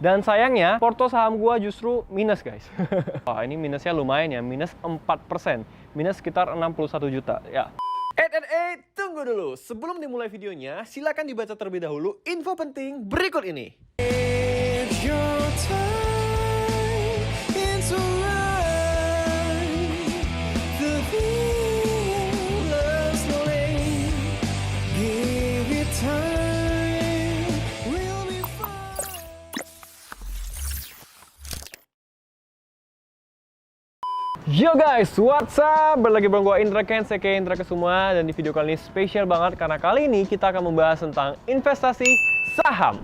Dan sayangnya, porto saham gua justru minus, guys. Wah, ini minusnya lumayan ya, minus 4%. Minus sekitar 61 juta, ya. Tunggu dulu. Sebelum dimulai videonya, silakan dibaca terlebih dahulu info penting berikut ini. Yo guys, what's up? Berlagi bareng gue Indra Ken, saya Indra Kesuma. Dan di video kali ini spesial banget karena kali ini kita akan membahas tentang investasi saham.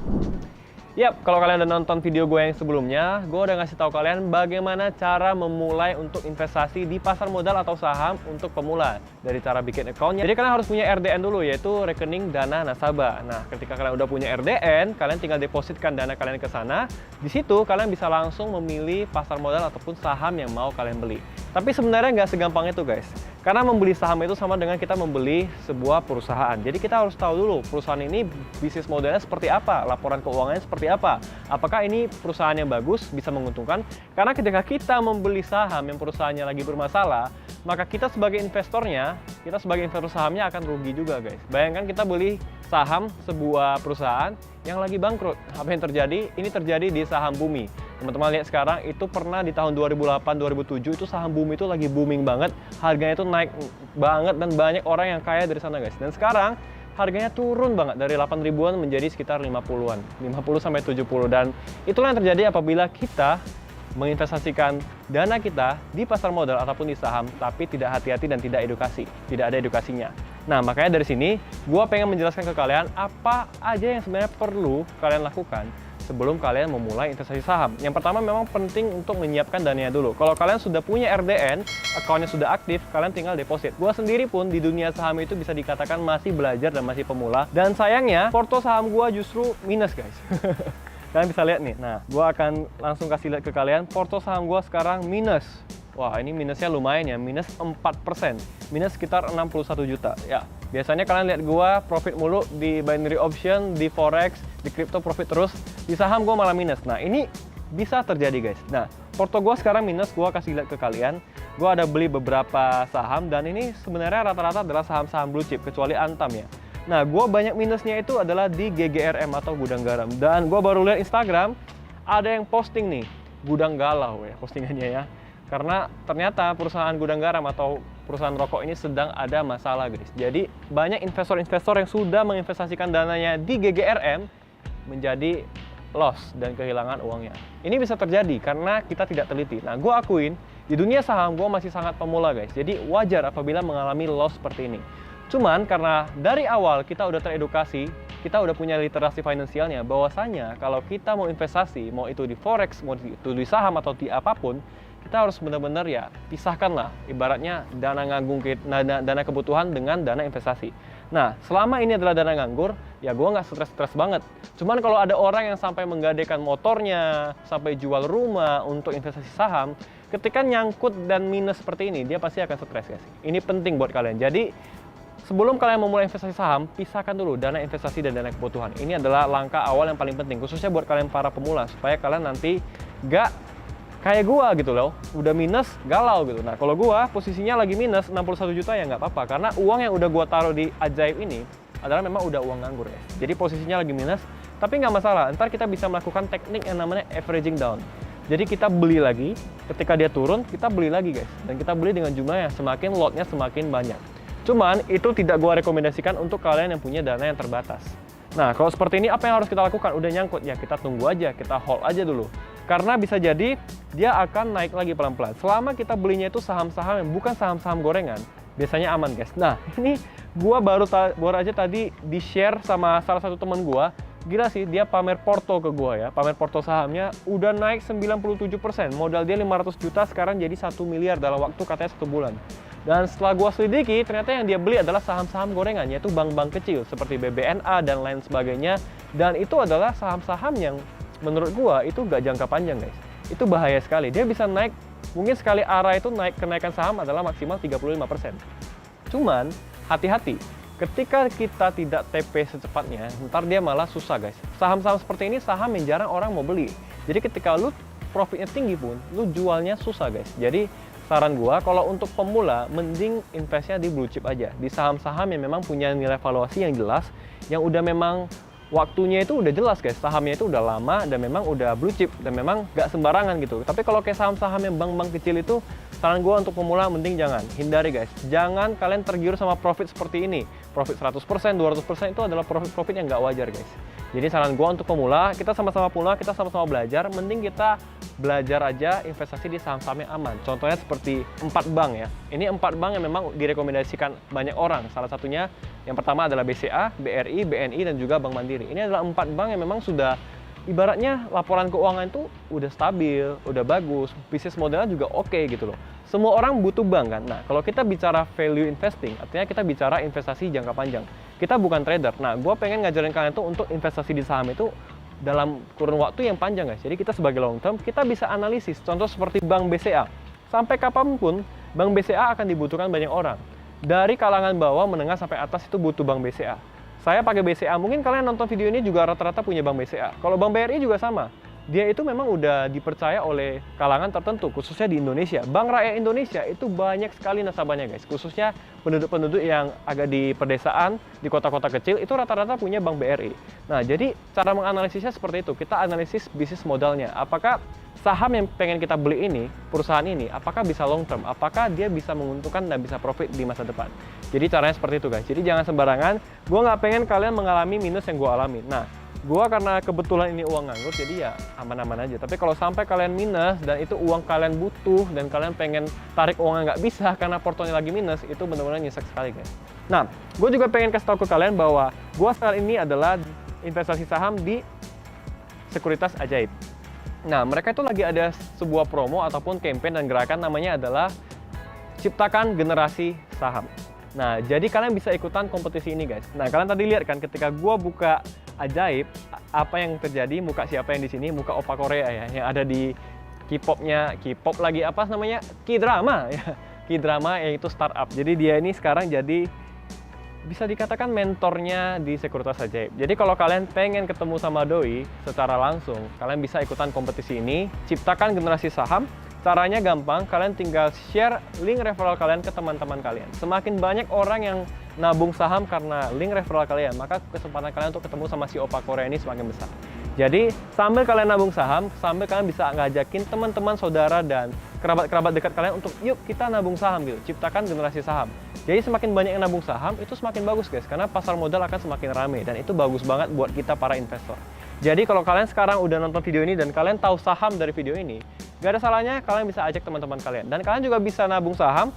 Yap, kalau kalian udah nonton video gue yang sebelumnya, gue udah ngasih tahu kalian bagaimana cara memulai untuk investasi di pasar modal atau saham untuk pemula. Dari cara bikin account-nya. Jadi kalian harus punya RDN dulu, yaitu rekening dana nasabah. Nah, ketika kalian udah punya RDN, kalian tinggal depositkan dana kalian ke sana. Di situ kalian bisa langsung memilih pasar modal ataupun saham yang mau kalian beli. Tapi sebenarnya nggak segampang itu, guys. Karena membeli saham itu sama dengan kita membeli sebuah perusahaan. Jadi kita harus tahu dulu perusahaan ini bisnis modelnya seperti apa, laporan keuangannya seperti apa. Apakah ini perusahaan yang bagus, bisa menguntungkan? Karena ketika kita membeli saham yang perusahaannya lagi bermasalah, maka kita sebagai investornya, kita sebagai investor sahamnya akan rugi juga, guys. Bayangkan kita beli saham sebuah perusahaan yang lagi bangkrut. Apa yang terjadi? Ini terjadi di saham Bumi. Teman-teman lihat sekarang, itu pernah di tahun 2008-2007 itu saham Bumi itu lagi booming banget. Harganya itu naik banget dan banyak orang yang kaya dari sana, guys. Dan sekarang harganya turun banget dari 8 ribuan menjadi sekitar 50-an. 50 sampai 70. Dan itulah yang terjadi apabila kita menginvestasikan dana kita di pasar modal ataupun di saham, tapi tidak hati-hati dan tidak edukasi. Tidak ada edukasinya. Nah, makanya dari sini, gue pengen menjelaskan ke kalian apa aja yang sebenarnya perlu kalian lakukan sebelum kalian memulai investasi saham. Yang pertama memang penting untuk menyiapkan dananya dulu. Kalau kalian sudah punya RDN, akunnya sudah aktif, kalian tinggal deposit. Gua sendiri pun di dunia saham itu bisa dikatakan masih belajar dan masih pemula. Dan sayangnya, porto saham gua justru minus, guys. Kalian bisa lihat nih. Nah, gua akan langsung kasih lihat ke kalian. Porto saham gua sekarang minus. Wah, ini minusnya lumayan ya, minus 4%. Minus sekitar 61 juta. Ya, biasanya kalian lihat gua profit mulu di binary option, di forex, di crypto profit terus. Di saham gua malah minus. Nah, ini bisa terjadi, guys. Nah, porto gua sekarang minus, gua kasih lihat ke kalian. Gua ada beli beberapa saham dan ini sebenarnya rata-rata adalah saham-saham blue chip kecuali Antam ya. Nah, gua banyak minusnya itu adalah di GGRM atau gudang garam. Dan gua baru lihat Instagram ada yang posting nih, gudang galau ya postingannya ya. Karena ternyata perusahaan gudang garam atau perusahaan rokok ini sedang ada masalah, guys. Jadi banyak investor-investor yang sudah menginvestasikan dananya di GGRM menjadi loss dan kehilangan uangnya. Ini bisa terjadi karena kita tidak teliti. Nah, gue akuin di dunia saham gue masih sangat pemula, guys. Jadi wajar apabila mengalami loss seperti ini. Cuman karena dari awal kita udah teredukasi, kita udah punya literasi finansialnya, bahwasanya kalau kita mau investasi, mau itu di forex, mau itu di saham atau di apapun, kita harus benar-benar ya pisahkan lah ibaratnya dana nganggur, dana kebutuhan dengan dana investasi. Nah, selama ini adalah dana nganggur, ya gue nggak stres-stres banget. Cuman kalau ada orang yang sampai menggadaikan motornya, sampai jual rumah untuk investasi saham, ketika nyangkut dan minus seperti ini, dia pasti akan stres, guys. Ini penting buat kalian. Jadi sebelum kalian memulai investasi saham, pisahkan dulu dana investasi dan dana kebutuhan. Ini adalah langkah awal yang paling penting, khususnya buat kalian para pemula, supaya kalian nanti nggak kayak gua gitu loh, udah minus, galau gitu. Nah, kalau gua posisinya lagi minus 61 juta ya nggak apa-apa, karena uang yang udah gua taruh di Ajaib ini adalah memang udah uang nganggur ya. Jadi posisinya lagi minus, tapi nggak masalah. Ntar kita bisa melakukan teknik yang namanya averaging down. Jadi kita beli lagi, ketika dia turun, kita beli lagi, guys. Dan kita beli dengan jumlah yang semakin lotnya semakin banyak. Cuman itu tidak gua rekomendasikan untuk kalian yang punya dana yang terbatas. Nah, kalau seperti ini apa yang harus kita lakukan? Udah nyangkut, ya kita tunggu aja, kita hold aja dulu. Karena bisa jadi dia akan naik lagi pelan-pelan. Selama kita belinya itu saham-saham yang bukan saham-saham gorengan, biasanya aman, guys. Nah, ini gua baru aja tadi di-share sama salah satu teman gua. Gila sih, dia pamer porto ke gua ya. Pamer porto sahamnya udah naik 97%. Modal dia 500 juta, sekarang jadi 1 miliar dalam waktu katanya 1 bulan. Dan setelah gua selidiki, ternyata yang dia beli adalah saham-saham gorengan, yaitu bank-bank kecil seperti BBNA dan lain sebagainya. Dan itu adalah saham-saham yang menurut gua itu nggak jangka panjang, guys. Itu bahaya sekali. Dia bisa naik, mungkin sekali arah itu kenaikan saham adalah maksimal 35%. Cuman hati-hati, ketika kita tidak TP secepatnya, ntar dia malah susah guys. Saham-saham seperti ini saham yang jarang orang mau beli. Jadi ketika lu profitnya tinggi pun, lu jualnya susah guys. Jadi saran gua kalau untuk pemula, mending investnya di blue chip aja. Di saham-saham yang memang punya nilai valuasi yang jelas, yang udah memang waktunya itu udah jelas guys, sahamnya itu udah lama dan memang udah blue chip dan memang gak sembarangan gitu. Tapi kalau kayak saham-saham yang bank-bank kecil itu, saran gue untuk pemula mending jangan, hindari guys. Jangan kalian tergiur sama profit seperti ini. Profit 100%, 200% itu adalah profit-profit yang gak wajar guys. Jadi saran gue untuk pemula, kita sama-sama pemula, kita sama-sama belajar, mending kita belajar aja investasi di saham-saham yang aman. Contohnya seperti 4 bank ya. Ini 4 bank yang memang direkomendasikan banyak orang. Salah satunya yang pertama adalah BCA, BRI, BNI, dan juga Bank Mandiri. Ini adalah 4 bank yang memang sudah ibaratnya laporan keuangan itu udah stabil, udah bagus, bisnis modelnya juga oke gitu loh. Semua orang butuh bank kan. Nah, kalau kita bicara value investing, artinya kita bicara investasi jangka panjang. Kita bukan trader. Nah, gue pengen ngajarin kalian tuh untuk investasi di saham itu dalam kurun waktu yang panjang guys. Jadi kita sebagai long term, kita bisa analisis. Contoh seperti Bank BCA. Sampai kapanpun, Bank BCA akan dibutuhkan banyak orang. Dari kalangan bawah, menengah, sampai atas itu butuh Bank BCA. Saya pakai BCA, mungkin kalian nonton video ini juga rata-rata punya Bank BCA. Kalau Bank BRI juga sama. Dia itu memang udah dipercaya oleh kalangan tertentu, khususnya di Indonesia. Bank Rakyat Indonesia itu banyak sekali nasabahnya guys, khususnya penduduk-penduduk yang agak di pedesaan, di kota-kota kecil, itu rata-rata punya Bank BRI. Nah, jadi cara menganalisisnya seperti itu. Kita analisis bisnis modalnya. Apakah saham yang pengen kita beli ini, perusahaan ini, apakah bisa long term? Apakah dia bisa menguntungkan dan bisa profit di masa depan? Jadi caranya seperti itu guys. Jadi jangan sembarangan. Gue nggak pengen kalian mengalami minus yang gue alami. Nah, gua karena kebetulan ini uang nganggur, jadi ya aman-aman aja. Tapi kalau sampai kalian minus dan itu uang kalian butuh dan kalian pengen tarik uangnya nggak bisa karena portonya lagi minus, itu benar-benar nyesek sekali guys. Nah, gue juga pengen kasih tahu ke kalian bahwa gua sekarang ini adalah investasi saham di Sekuritas Ajaib. Nah, mereka itu lagi ada sebuah promo ataupun campaign dan gerakan, namanya adalah Ciptakan Generasi Saham. Nah, jadi kalian bisa ikutan kompetisi ini guys. Nah, kalian tadi lihat kan ketika gua buka Ajaib, apa yang terjadi? Muka siapa yang di sini? Muka Opa Korea ya, yang ada di K-popnya, K-pop lagi apa namanya? K-drama ya. K-drama yaitu startup. Jadi dia ini sekarang jadi bisa dikatakan mentornya di Sekuritas Ajaib. Jadi kalau kalian pengen ketemu sama doi secara langsung, kalian bisa ikutan kompetisi ini, Ciptakan Generasi Saham. Caranya gampang, kalian tinggal share link referral kalian ke teman-teman kalian. Semakin banyak orang yang nabung saham karena link referral kalian, maka kesempatan kalian untuk ketemu sama si Opa Korea ini semakin besar. Jadi, sambil kalian nabung saham, sambil kalian bisa ngajakin teman-teman, saudara, dan kerabat-kerabat dekat kalian untuk yuk kita nabung saham gitu, ciptakan generasi saham. Jadi semakin banyak yang nabung saham, itu semakin bagus guys, karena pasar modal akan semakin ramai, dan itu bagus banget buat kita para investor. Jadi kalau kalian sekarang udah nonton video ini dan kalian tahu saham dari video ini, gak ada salahnya kalian bisa ajak teman-teman kalian. Dan kalian juga bisa nabung saham,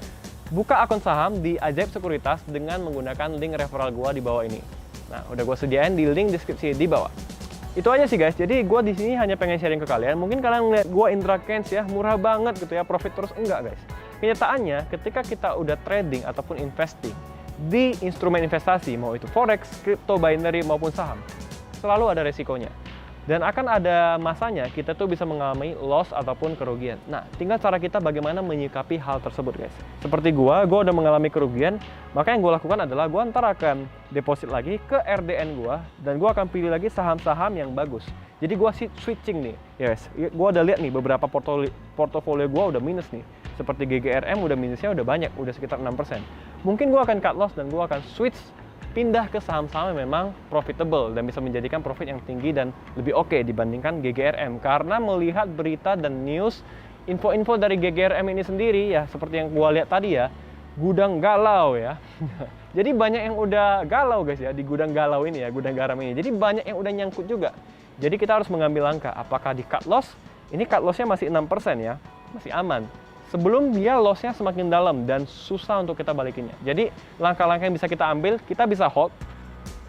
buka akun saham di Ajaib Sekuritas dengan menggunakan link referral gua di bawah ini. Nah, udah gua sediain di link deskripsi di bawah. Itu aja sih guys. Jadi gua di sini hanya pengen sharing ke kalian. Mungkin kalian ngeliat gua Indra Kents ya, murah banget gitu ya, profit terus, enggak guys. Kenyataannya ketika kita udah trading ataupun investing di instrumen investasi, mau itu forex, crypto, binary maupun saham, selalu ada resikonya. Dan akan ada masanya kita tuh bisa mengalami loss ataupun kerugian. Nah, tinggal cara kita bagaimana menyikapi hal tersebut guys. Seperti gua udah mengalami kerugian, maka yang gua lakukan adalah gua ntar akan deposit lagi ke RDN gua dan gua akan pilih lagi saham-saham yang bagus. Jadi gua switching nih, yes. Gua udah lihat nih beberapa portofolio gua udah minus nih. Seperti GGRM udah minusnya udah banyak, udah sekitar 6%. Mungkin gua akan cut loss dan gua akan switch pindah ke saham-saham yang memang profitable dan bisa menjadikan profit yang tinggi dan lebih oke dibandingkan GGRM. Karena melihat berita dan news, info-info dari GGRM ini sendiri ya, seperti yang gua lihat tadi ya, gudang galau ya. Jadi banyak yang udah galau guys ya, di gudang galau ini ya, gudang garam ini. Jadi banyak yang udah nyangkut juga. Jadi kita harus mengambil langkah, apakah di cut loss? Ini cut lossnya masih 6% ya, masih aman. Sebelum dia lossnya semakin dalam dan susah untuk kita balikinnya. Jadi langkah-langkah yang bisa kita ambil, kita bisa hold,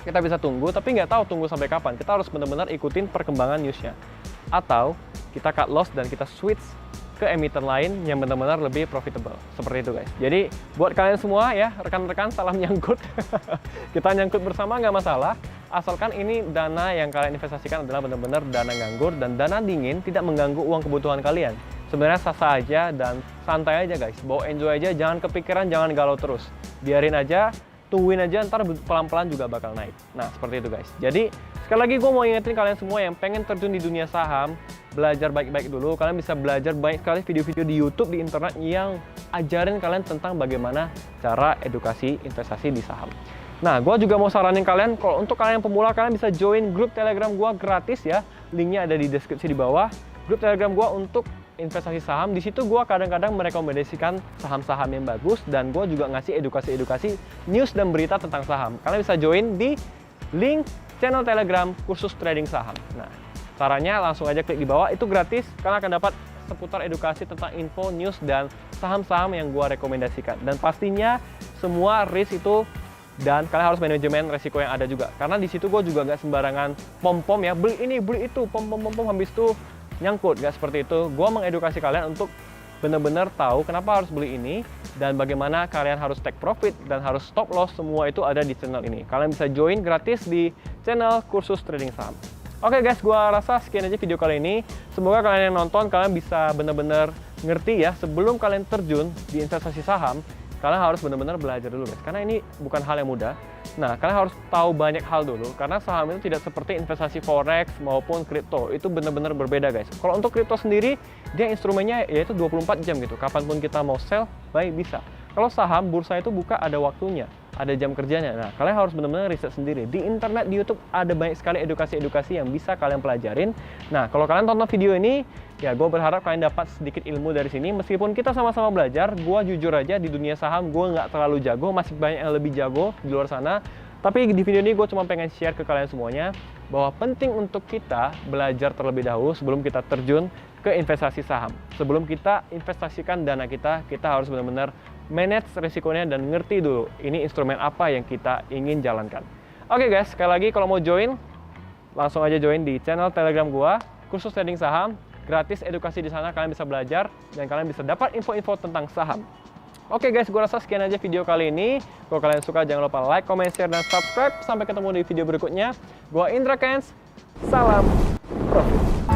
kita bisa tunggu, tapi nggak tahu tunggu sampai kapan. Kita harus benar-benar ikutin perkembangan newsnya. Atau kita cut loss dan kita switch ke emiten lain yang benar-benar lebih profitable. Seperti itu guys. Jadi buat kalian semua ya, rekan-rekan salam nyangkut. Kita nyangkut bersama nggak masalah. Asalkan ini dana yang kalian investasikan adalah benar-benar dana nganggur dan dana dingin, tidak mengganggu uang kebutuhan kalian. Sebenarnya sah-sah aja dan santai aja guys, bawa enjoy aja, jangan kepikiran, jangan galau terus. Biarin aja tungguin aja, ntar pelan-pelan juga bakal naik. Nah, seperti itu guys. Jadi, sekali lagi gue mau ingetin kalian semua yang pengen terjun di dunia saham, belajar baik-baik dulu. Kalian bisa belajar banyak sekali video-video di YouTube, di internet yang ajarin kalian tentang bagaimana cara edukasi investasi di saham. Nah, gue juga mau saranin kalian, kalau untuk kalian yang pemula, kalian bisa join grup Telegram gue gratis ya. Linknya ada di deskripsi di bawah. Grup Telegram gue untuk investasi saham. Di situ gue kadang-kadang merekomendasikan saham-saham yang bagus, dan gue juga ngasih edukasi-edukasi news dan berita tentang saham. Kalian bisa join di link channel Telegram khusus trading saham. Nah, caranya langsung aja klik di bawah, itu gratis. Kalian akan dapat seputar edukasi tentang info, news, dan saham-saham yang gue rekomendasikan. Dan pastinya semua risk itu, dan kalian harus manajemen resiko yang ada juga. Karena di situ gue juga nggak sembarangan pom-pom ya, beli ini, beli itu, pom-pom habis itu nyangkut. Nggak seperti itu. Gue mengedukasi kalian untuk benar-benar tahu kenapa harus beli ini, dan bagaimana kalian harus take profit dan harus stop loss. Semua itu ada di channel ini. Kalian bisa join gratis di channel kursus trading saham. Oke guys, gue rasa sekian aja video kali ini. Semoga kalian yang nonton, kalian bisa benar-benar ngerti ya, sebelum kalian terjun di investasi saham, kalian harus benar-benar belajar dulu guys, karena ini bukan hal yang mudah. Nah, kalian harus tahu banyak hal dulu, karena saham itu tidak seperti investasi forex maupun kripto. Itu benar-benar berbeda guys. Kalau untuk kripto sendiri, dia instrumennya yaitu 24 jam gitu. Kapanpun kita mau sell, baik bisa. Kalau saham, bursa itu buka ada waktunya, ada jam kerjanya. Nah, kalian harus benar-benar riset sendiri. Di internet, di YouTube, ada banyak sekali edukasi-edukasi yang bisa kalian pelajarin. Nah, kalau kalian tonton video ini, ya gue berharap kalian dapat sedikit ilmu dari sini. Meskipun kita sama-sama belajar, gue jujur aja di dunia saham, gue nggak terlalu jago, masih banyak yang lebih jago di luar sana. Tapi di video ini gue cuma pengen share ke kalian semuanya, bahwa penting untuk kita belajar terlebih dahulu sebelum kita terjun ke investasi saham. Sebelum kita investasikan dana kita harus benar-benar manage resikonya dan ngerti dulu ini instrumen apa yang kita ingin jalankan. Oke guys, sekali lagi kalau mau join, langsung aja join di channel Telegram gua, khusus trading saham, gratis edukasi di sana. Kalian bisa belajar dan kalian bisa dapat info-info tentang saham. Oke guys, gua rasa sekian aja video kali ini. Kalau kalian suka, jangan lupa like, comment, share, dan subscribe. Sampai ketemu di video berikutnya. Gua Indra Kens, salam profit.